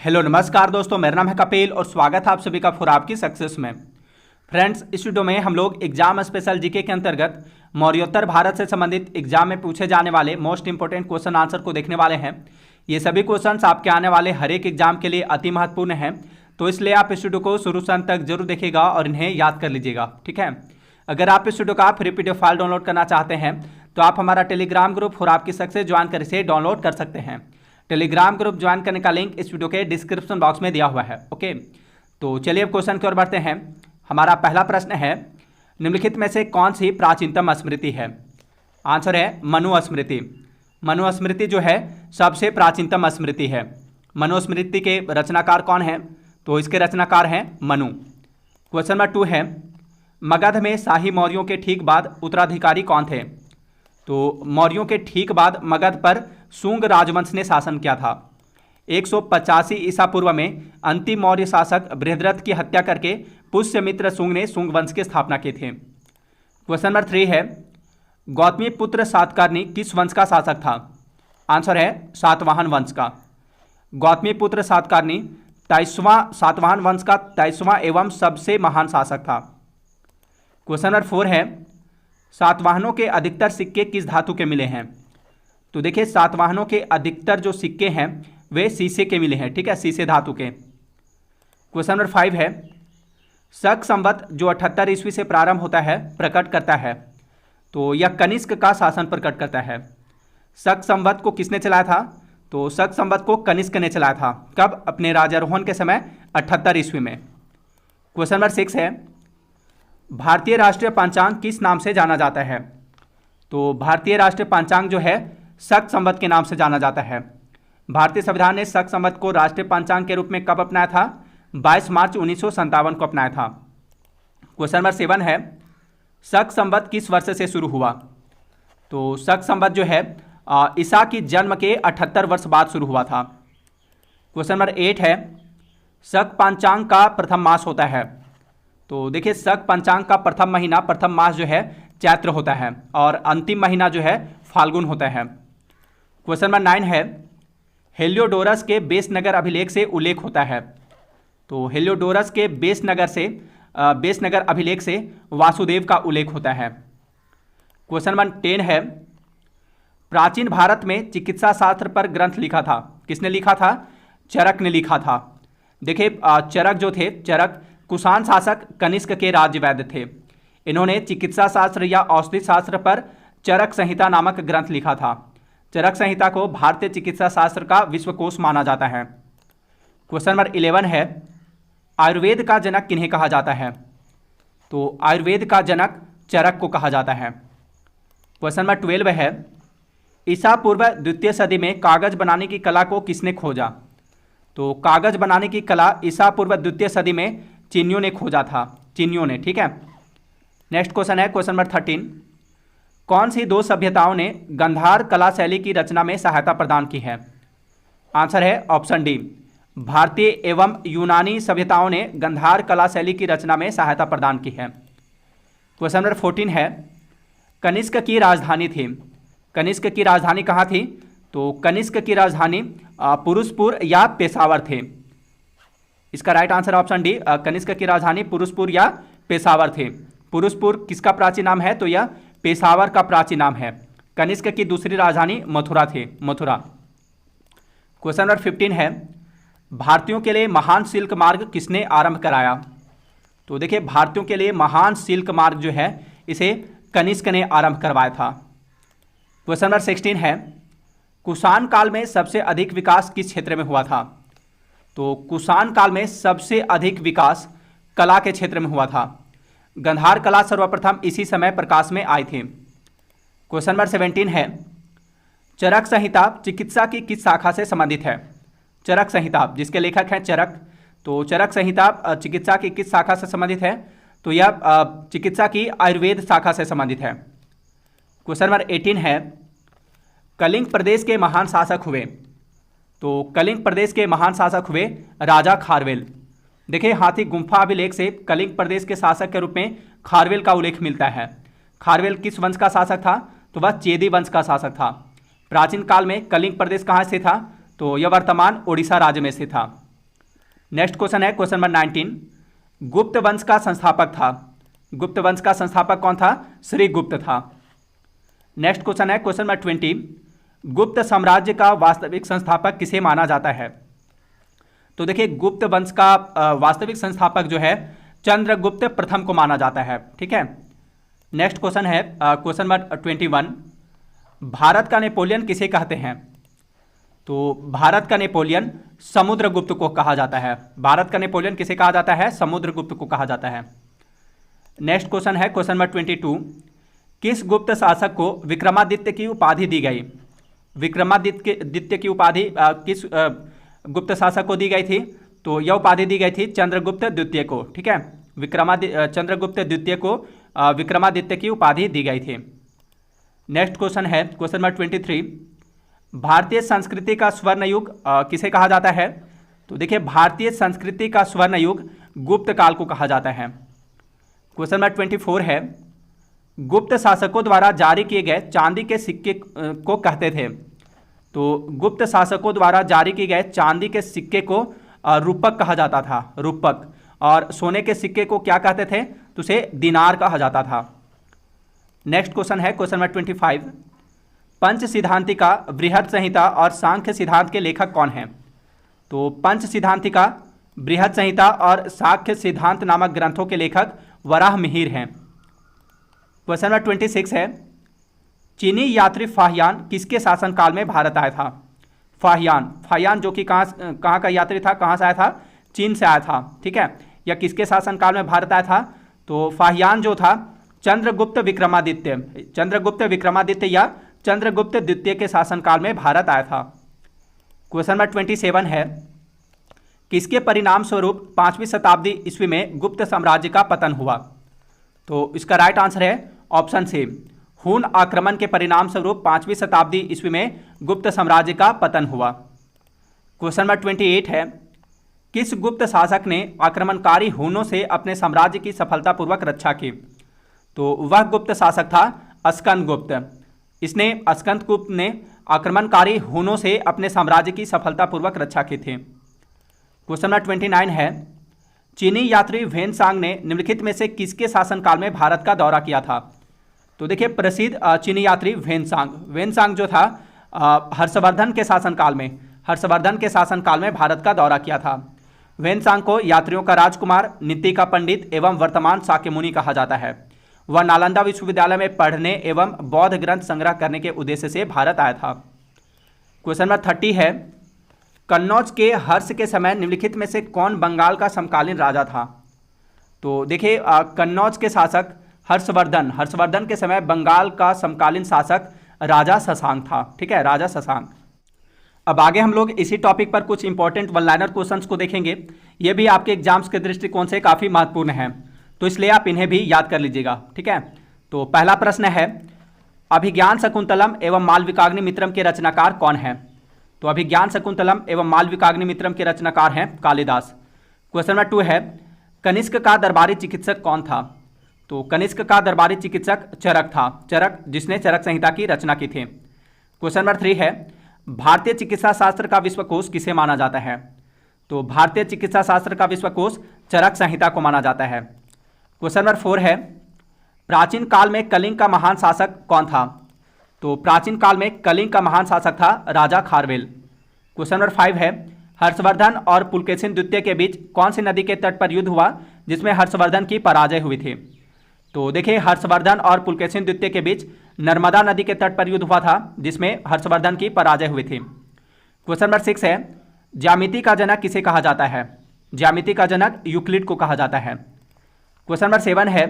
Hello नमस्कार दोस्तों, मेरा नाम है कपिल और स्वागत है आप सभी का फॉर आपकी सक्सेस में। फ्रेंड्स, इस वीडियो में हम लोग एग्जाम स्पेशल जीके के अंतर्गत मौर्योत्तर भारत से संबंधित एग्जाम में पूछे जाने वाले मोस्ट इंपोर्टेंट क्वेश्चन आंसर को देखने वाले हैं। ये सभी क्वेश्चंस आपके आने वाले हर एक एग्जाम के लिए अति महत्वपूर्ण हैं, तो इसलिए आप इस वीडियो को शुरू से अंत तक जरूर देखिएगा और इन्हें याद कर लीजिएगा। ठीक है, अगर आप इस वीडियो का फ्री पीडीएफ फाइल डाउनलोड करना चाहते हैं तो आप हमारा टेलीग्राम ग्रुप फॉर आपकी सक्सेस ज्वाइन कर इसे डाउनलोड कर सकते हैं। टेलीग्राम ग्रुप ज्वाइन करने का लिंक इस वीडियो के डिस्क्रिप्शन बॉक्स में दिया हुआ है। ओके, तो चलिए अब क्वेश्चन की ओर बढ़ते हैं। हमारा पहला प्रश्न है, निम्नलिखित में से कौन सी प्राचीनतम स्मृति है? आंसर है मनुस्मृति। मनुस्मृति जो है सबसे प्राचीनतम स्मृति है। मनुस्मृति के रचनाकार कौन है? तो इसके रचनाकार हैं मनु। क्वेश्चन नंबर 2 है, मगध में शाही मौर्यों के ठीक बाद उत्तराधिकारी कौन थे? तो मौर्यों के ठीक बाद मगध पर शुंग राजवंश ने शासन किया था। 185 ईसा पूर्व में अंतिम मौर्य शासक बृहद्रथ की हत्या करके पुष्यमित्र शुंग ने शुंग वंश की स्थापना की थी। क्वेश्चन नंबर 3 है, गौतमी पुत्र सातकर्णी किस वंश का शासक था? आंसर है सातवाहन वंश का। गौतमी पुत्र सातकर्णी सातवाहन वंश का 23वां एवं सबसे महान शासक था। क्वेश्चन नंबर 4 है, सातवाहनों के अधिकतर सिक्के किस धातु के मिले हैं? तो देखिए, सातवाहनों के अधिकतर जो सिक्के हैं वे शीशे के मिले हैं। ठीक है, शीशे धातु के। क्वेश्चन नंबर 5 है, शक संवत जो 78 ईस्वी से प्रारंभ होता है प्रकट करता है, तो यह कनिष्क का शासन प्रकट करता है। शक संवत को किसने चलाया था? तो शक संवत को कनिष्क ने चलाया था। कब? अपने राजारोहण के समय 78 ईस्वी में। क्वेश्चन नंबर 6 है, भारतीय राष्ट्रीय पंचांग किस नाम से जाना जाता है? तो भारतीय राष्ट्रीय पंचांग जो है शक संवत के नाम से जाना जाता है। भारतीय संविधान ने शक संवत को राष्ट्रीय पंचांग के रूप में कब अपनाया था? 22 मार्च 1957 को अपनाया था। क्वेश्चन नंबर 7 है, शक संवत किस वर्ष से शुरू हुआ? तो शक संवत जो है ईसा की जन्म के 78 वर्ष बाद शुरू हुआ था। क्वेश्चन नंबर 8 है, शक पंचांग का प्रथम मास होता है। तो देखिए, शक पंचांग का प्रथम महीना, प्रथम मास जो है चैत्र होता है और अंतिम महीना जो है फाल्गुन होता है। क्वेश्चन नंबर 9 है, हेलियोडोरस के बेसनगर अभिलेख से उल्लेख होता है। तो हेलियोडोरस के बेसनगर अभिलेख से वासुदेव का उल्लेख होता है। क्वेश्चन नंबर 10 है, प्राचीन भारत में चिकित्सा शास्त्र पर ग्रंथ लिखा था। किसने लिखा था? चरक ने लिखा था। देखिए, चरक जो थे, चरक कुषाण शासक कनिष्क के राज्य वैद्य थे। इन्होंने चिकित्सा शास्त्र या औषधि शास्त्र पर चरक संहिता नामक ग्रंथ लिखा था। चरक संहिता को भारतीय चिकित्सा शास्त्र का विश्वकोश माना जाता है। क्वेश्चन नंबर 11 है, आयुर्वेद का जनक किन्हें कहा जाता है? तो आयुर्वेद का जनक चरक को कहा जाता है। क्वेश्चन नंबर 12 है, ईसा पूर्व द्वितीय सदी में कागज बनाने की कला को किसने खोजा? तो कागज बनाने की कला ईसा पूर्व द्वितीय सदी में चीनियों ने खोजा था। चीनियों ने। ठीक है, नेक्स्ट क्वेश्चन है क्वेश्चन नंबर 13, कौन सी दो सभ्यताओं ने गंधार कला शैली की रचना में सहायता प्रदान की है? आंसर है ऑप्शन डी, भारतीय एवं यूनानी सभ्यताओं ने गंधार कला शैली की रचना में सहायता प्रदान की है। क्वेश्चन नंबर 14 है, कनिष्क की राजधानी थी। कनिष्क की राजधानी कहाँ थी? तो कनिष्क की राजधानी पुरुषपुर या पेशावर थे। इसका right answer option D, Kanishka की राजधानी पुरुषपुर या पेशावर थे। पुरुषपुर किसका प्राचीन नाम है? तो यह पेशावर का प्राचीन नाम है। कनिष्क की दूसरी राजधानी मथुरा थी, मथुरा। क्वेश्चन नंबर 15 है, भारतीयों के लिए महान सिल्क मार्ग किसने आरंभ कराया? तो देखिए, भारतीयों के लिए महान सिल्क मार्ग जो है इसे कनिष्क ने आरंभ करवाया था। क्वेश्चन नंबर 16 है, कुषाण काल में सबसे अधिक विकास किस क्षेत्र में हुआ था? तो कुषाण काल में सबसे अधिक विकास कला के क्षेत्र में हुआ था। गंधार कला सर्वप्रथम इसी समय प्रकाश में आई थी। क्वेश्चन नंबर 17 है, चरक संहिता चिकित्सा की किस शाखा से संबंधित है? चरक संहिता जिसके लेखक हैं चरक, तो चरक संहिता चिकित्सा की किस शाखा से संबंधित है? तो यह चिकित्सा की आयुर्वेद शाखा से संबंधित है। क्वेश्चन नंबर 18 है, कलिंग प्रदेश के महान शासक हुए। तो कलिंग प्रदेश के महान शासक हुए राजा खारवेल। देखिए, हाथी गुम्फा अभिलेख से कलिंग प्रदेश के शासक के रूप में खारवेल का उल्लेख मिलता है। खारवेल किस वंश का शासक था? तो वह चेदी वंश का शासक था। प्राचीन काल में कलिंग प्रदेश कहाँ से था? तो यह वर्तमान ओडिशा राज्य में से था। नेक्स्ट क्वेश्चन है क्वेश्चन नंबर 19, गुप्त वंश का संस्थापक था। गुप्त वंश का संस्थापक कौन था? श्री गुप्त था। नेक्स्ट क्वेश्चन है क्वेश्चन नंबर 20, गुप्त साम्राज्य का वास्तविक संस्थापक किसे माना जाता है? तो देखिए गुप्त वंश का वास्तविक संस्थापक जो है चंद्रगुप्त प्रथम को माना जाता है। ठीक है। नेक्स्ट क्वेश्चन है क्वेश्चन नंबर 21, भारत का नेपोलियन किसे कहते हैं? तो भारत का नेपोलियन समुद्रगुप्त को कहा जाता है। भारत का नेपोलियन किसे कहा जाता है? समुद्रगुप्त को कहा जाता है। नेक्स्ट क्वेश्चन है क्वेश्चन नंबर 22, किस गुप्त शासक को विक्रमादित्य की उपाधि दी गई? विक्रमादित्य की उपाधि किस गुप्त शासक को दी गई थी? तो यह उपाधि दी गई थी चंद्रगुप्त द्वितीय को। ठीक है। चंद्रगुप्त द्वितीय को विक्रमादित्य की उपाधि दी गई थी। नेक्स्ट क्वेश्चन है क्वेश्चन नंबर 23, भारतीय संस्कृति का स्वर्ण युग किसे कहा जाता है? तो देखिए भारतीय संस्कृति का स्वर्ण युग गुप्त काल को कहा जाता है। क्वेश्चन नंबर 24 है, गुप्त शासकों द्वारा जारी किए गए चांदी के सिक्के को कहते थे। तो गुप्त शासकों द्वारा जारी किए गए चांदी के सिक्के को रूपक कहा जाता था, रूपक। और सोने के सिक्के को क्या कहते थे? तो उसे दिनार कहा जाता था। नेक्स्ट क्वेश्चन है क्वेश्चन नंबर 25, पंच सिद्धांतिका, बृहद संहिता और सांख्य सिद्धांत के लेखक कौन हैं? तो पंच सिद्धांतिका, बृहद संहिता और सांख्य सिद्धांत नामक ग्रंथों के लेखक वराह मिहिर हैं। क्वेश्चन नंबर 26 है, चीनी यात्री फाहियान किसके शासनकाल में भारत आया था? फाहियान जो कि कहाँ का यात्री था, कहाँ से आया था? चीन से आया था। ठीक है। यह किसके शासनकाल में भारत आया था? तो फाहियान जो था चंद्रगुप्त विक्रमादित्य या चंद्रगुप्त द्वितीय के शासनकाल में भारत आया था। क्वेश्चन नंबर 27 है, किसके परिणाम स्वरूप 5वीं शताब्दी ईस्वी में गुप्त साम्राज्य का पतन हुआ? तो इसका राइट आंसर है ऑप्शन सी, हून आक्रमण के परिणाम स्वरूप 5वीं शताब्दी ईस्वी में गुप्त साम्राज्य का पतन हुआ। क्वेश्चन नंबर 28 है, किस गुप्त शासक ने आक्रमणकारी हूनों से अपने साम्राज्य की सफलतापूर्वक रक्षा की? तो वह गुप्त शासक था स्कंदगुप्त। स्कंदगुप्त ने आक्रमणकारी हूनों से अपने साम्राज्य की सफलतापूर्वक रक्षा की थी। क्वेश्चन नंबर 29 है, चीनी यात्री वेनसांग ने निम्नलिखित में से किसके शासनकाल में भारत का दौरा किया था? तो देखिए प्रसिद्ध चीनी यात्री वेनसांग जो था हर्षवर्धन के शासनकाल में भारत का दौरा किया था। वेनसांग को यात्रियों का राजकुमार, नीति का पंडित एवं वर्तमान शाक्यमुनि कहा जाता है। वह नालंदा विश्वविद्यालय में पढ़ने एवं बौद्ध ग्रंथ संग्रह करने के उद्देश्य से भारत आया था। क्वेश्चन नंबर 30 है, कन्नौज के हर्ष के समय निम्नलिखित में से कौन बंगाल का समकालीन राजा था? तो देखिए कन्नौज के शासक हर्षवर्धन के समय बंगाल का समकालीन शासक राजा शशांक था। ठीक है, राजा शशांक। अब आगे हम लोग इसी टॉपिक पर कुछ इंपॉर्टेंट वन लाइनर क्वेश्चंस को देखेंगे। ये भी आपके एग्जाम्स के दृष्टिकोण से काफ़ी महत्वपूर्ण है, तो इसलिए आप इन्हें भी याद कर लीजिएगा। ठीक है। तो पहला प्रश्न है, अभिज्ञान शकुंतलम एवं मालविकाग्नि मित्रम के रचनाकार कौन है? तो अभिज्ञान शकुंतलम एवं मालविकाग्नि मित्रम के रचनाकार हैं कालिदास। क्वेश्चन नंबर 2 है, कनिष्क का दरबारी चिकित्सक कौन था? तो कनिष्क का दरबारी चिकित्सक चरक था, जिसने चरक संहिता की रचना की थी। क्वेश्चन नंबर 3 है, भारतीय चिकित्सा शास्त्र का विश्वकोश किसे माना जाता है? तो भारतीय चिकित्सा शास्त्र का विश्वकोश चरक संहिता को माना जाता है। क्वेश्चन नंबर 4 है, प्राचीन काल में कलिंग का महान शासक कौन था? तो प्राचीन काल में कलिंग का महान शासक था राजा खारवेल। क्वेश्चन नंबर 5 है, हर्षवर्धन और पुलकेशिन द्वितीय के बीच कौन सी नदी के तट पर युद्ध हुआ जिसमें हर्षवर्धन की पराजय हुई थी? तो देखिए हर्षवर्धन और पुलकेशिन द्वितीय के बीच नर्मदा नदी के तट पर युद्ध हुआ था जिसमें हर्षवर्धन की पराजय हुई थी। क्वेश्चन नंबर 6 है, ज्यामिति का जनक किसे कहा जाता है? ज्यामिति का जनक यूक्लिड को कहा जाता है। क्वेश्चन नंबर 7 है,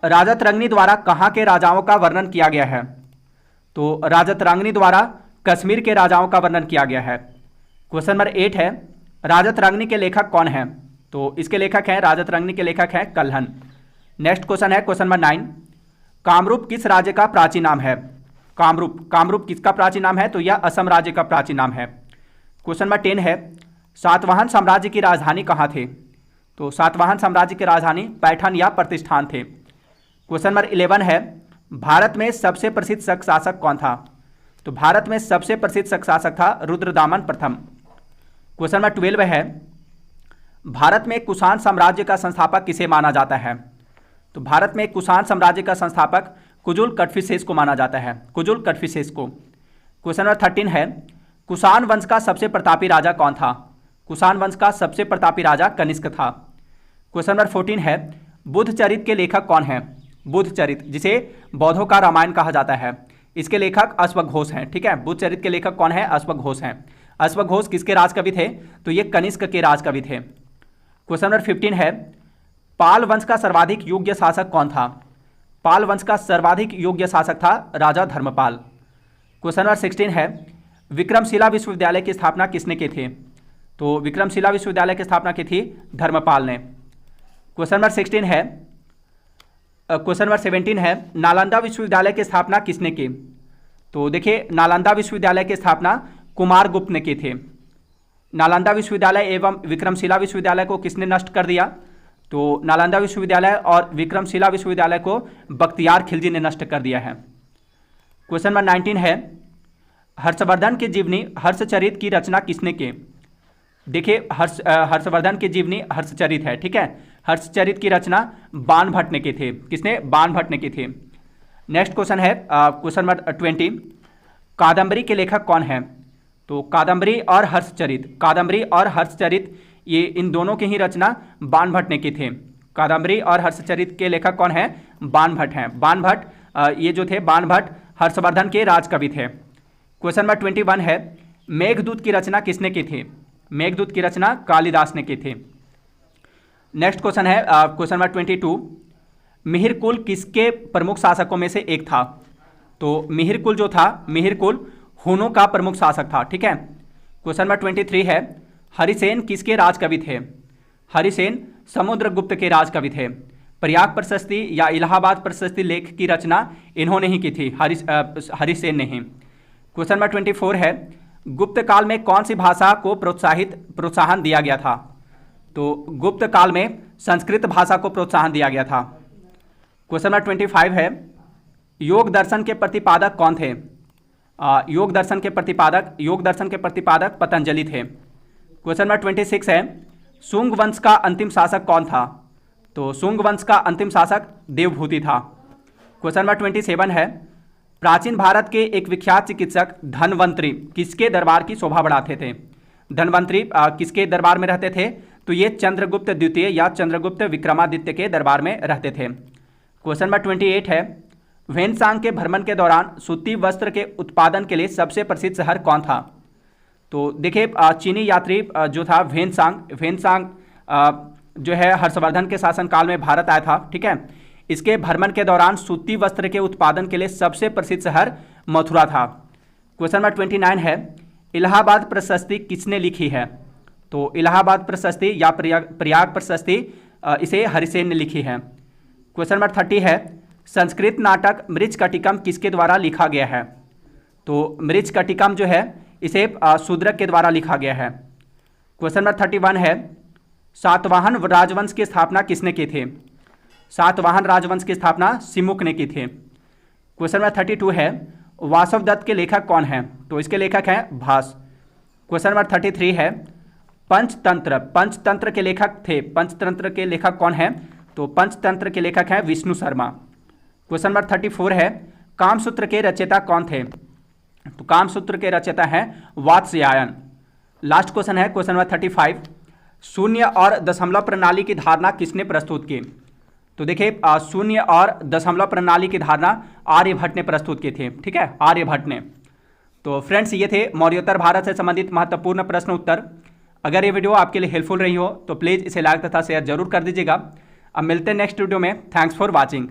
राजतरंगिणी द्वारा कहाँ के राजाओं का वर्णन किया गया है? तो राजतरंगिणी द्वारा कश्मीर के राजाओं का वर्णन किया गया है। क्वेश्चन नंबर 8 है, राजतरंगिणी के लेखक कौन हैं? तो इसके लेखक हैं, राजतरंगिणी के लेखक हैं कल्हन। नेक्स्ट क्वेश्चन है क्वेश्चन नंबर 9, कामरूप किस राज्य का प्राचीन नाम है? कामरूप किसका प्राचीन नाम है? तो यह असम राज्य का प्राचीन नाम है। क्वेश्चन नंबर 10 है, सातवाहन साम्राज्य की राजधानी कहाँ थे? तो सातवाहन साम्राज्य की राजधानी पैठन या प्रतिष्ठान थे। क्वेश्चन नंबर 11 है, भारत में सबसे प्रसिद्ध शक शासक कौन था? तो भारत में सबसे प्रसिद्ध शक शासक था रुद्रदामन प्रथम। क्वेश्चन नंबर 12 है, भारत में कुषाण साम्राज्य का संस्थापक किसे माना जाता है? तो भारत में कुषाण साम्राज्य का संस्थापक कुजुल कटफिसेस को माना जाता है, कुजुल कटफिसेस को। क्वेश्चन नंबर 13 है, कुषाण वंश का सबसे प्रतापी राजा कौन था? कुषाण वंश का सबसे प्रतापी राजा कनिष्क था। क्वेश्चन नंबर 14 है, बुद्ध चरित के लेखक कौन है? बुद्ध चरित, जिसे बौद्धों का रामायण कहा जाता है, इसके लेखक अश्वघोष हैं। ठीक है, बुद्ध चरित के लेखक कौन है? अश्वघोष हैं। अश्वघोष किसके राजकवि थे? तो ये कनिष्क के राजकवि थे। क्वेश्चन नंबर 15 है, पाल वंश का सर्वाधिक योग्य शासक कौन था? पाल वंश का सर्वाधिक योग्य शासक था राजा धर्मपाल। क्वेश्चन नंबर 16 है, विक्रमशिला विश्वविद्यालय की स्थापना किसने की थी? तो विक्रमशिला विश्वविद्यालय की स्थापना की थी धर्मपाल ने। क्वेश्चन नंबर 16 है, क्वेश्चन नंबर 17 है, नालंदा विश्वविद्यालय की स्थापना किसने की? तो देखिए, नालंदा विश्वविद्यालय की स्थापना कुमारगुप्त ने की थी। नालंदा विश्वविद्यालय एवं विक्रमशिला विश्वविद्यालय को किसने नष्ट कर दिया? तो नालंदा विश्वविद्यालय और विक्रमशिला विश्वविद्यालय को बख्तियार खिलजी ने नष्ट कर दिया है। क्वेश्चन नंबर 19 है, हर्षवर्धन की जीवनी हर्षचरित की रचना किसने की? देखिए, हर्षवर्धन की जीवनी हर्षचरित है। ठीक है, हर्षचरित की रचना बाणभट्ट ने की थी। किसने? बाणभट्ट ने की थी। नेक्स्ट क्वेश्चन है, क्वेश्चन नंबर 20, कादम्बरी के लेखक कौन है? तो कादम्बरी और हर्षचरित, कादम्बरी और हर्षचरित, ये इन दोनों की ही रचना बाणभट्ट ने की थी। कादम्बरी और हर्षचरित के लेखक कौन है? बाणभट्ट हैं। बाणभट्ट, ये जो थे बाणभट्ट हर्षवर्धन के राजकवि थे। क्वेश्चन नंबर 21 है, मेघदूत की रचना किसने की थी? मेघदूत की रचना कालिदास ने की थी। नेक्स्ट क्वेश्चन है, क्वेश्चन नंबर 22, मिहिरकुल किसके प्रमुख शासकों में से एक था? तो मिहिरकुल जो था, मिहिरकुल हुनों का प्रमुख शासक था। ठीक है। क्वेश्चन नंबर 23 है, हरिसेन किसके राजकवि थे? हरिसेन समुद्रगुप्त के राजकवि थे। प्रयाग प्रशस्ति या इलाहाबाद प्रशस्ति लेख की रचना इन्होंने ही की थी, हरिसेन ने ही। क्वेश्चन नंबर 24 है, गुप्त काल में कौन सी भाषा को प्रोत्साहन दिया गया था? तो गुप्त काल में संस्कृत भाषा को प्रोत्साहन दिया गया था। क्वेश्चन नंबर 25 है, योग दर्शन के प्रतिपादक कौन थे? योग दर्शन के प्रतिपादक पतंजलि थे। क्वेश्चन नंबर 26 है, शुंग वंश का अंतिम शासक कौन था? तो शुंग वंश का अंतिम शासक देवभूति था। क्वेश्चन नंबर 27 है, प्राचीन भारत के एक विख्यात चिकित्सक धन्वंतरी किसके दरबार की शोभा बढ़ाते थे? धन्वंतरी किसके दरबार में रहते थे? तो ये चंद्रगुप्त द्वितीय या चंद्रगुप्त विक्रमादित्य के दरबार में रहते थे। क्वेश्चन नंबर 28 है, व्हेनसांग के भ्रमण के दौरान सूती वस्त्र के उत्पादन के लिए सबसे प्रसिद्ध शहर कौन था? तो देखिए, चीनी यात्री जो था व्हेनसांग जो है हर्षवर्धन के शासनकाल में भारत आया था। ठीक है, इसके भ्रमण के दौरान सूती वस्त्र के उत्पादन के लिए सबसे प्रसिद्ध शहर मथुरा था। क्वेश्चन नंबर 29 है, इलाहाबाद प्रशस्ति किसने लिखी है? तो इलाहाबाद प्रशस्ति या प्रयाग प्रशस्ति इसे हरिसेन ने लिखी है। क्वेश्चन नंबर 30 है, संस्कृत नाटक मृच्छकटिकम किसके द्वारा लिखा गया है? तो मृच्छकटिकम जो है इसे शूद्रक के द्वारा लिखा गया है। क्वेश्चन नंबर 31 है, सातवाहन राजवंश की स्थापना किसने की थी? सातवाहन राजवंश की स्थापना सिमुक ने की थी। क्वेश्चन नंबर 32 है, वासवदत्त के लेखक कौन हैं? तो इसके लेखक हैं भास। क्वेश्चन नंबर 33 है, पंचतंत्र के लेखक थे। पंचतंत्र के लेखक कौन हैं? तो पंचतंत्र के लेखक हैं विष्णु शर्मा। क्वेश्चन नंबर 34 है, कामसूत्र के रचयिता कौन थे? तो कामसूत्र के रचयिता हैं वात्स्यायन। लास्ट क्वेश्चन है क्वेश्चन नंबर 35, शून्य और दशमलव प्रणाली की धारणा किसने प्रस्तुत की? तो देखिए, शून्य और दशमलव प्रणाली की धारणा आर्यभट्ट ने प्रस्तुत की थी। ठीक है, आर्यभट्ट ने। तो फ्रेंड्स, ये थे मौर्योत्तर भारत से संबंधित महत्वपूर्ण प्रश्न उत्तर। अगर ये वीडियो आपके लिए हेल्पफुल रही हो तो प्लीज़ इसे लाइक तथा शेयर जरूर कर दीजिएगा। अब मिलते हैं नेक्स्ट वीडियो में। Thanks for watching.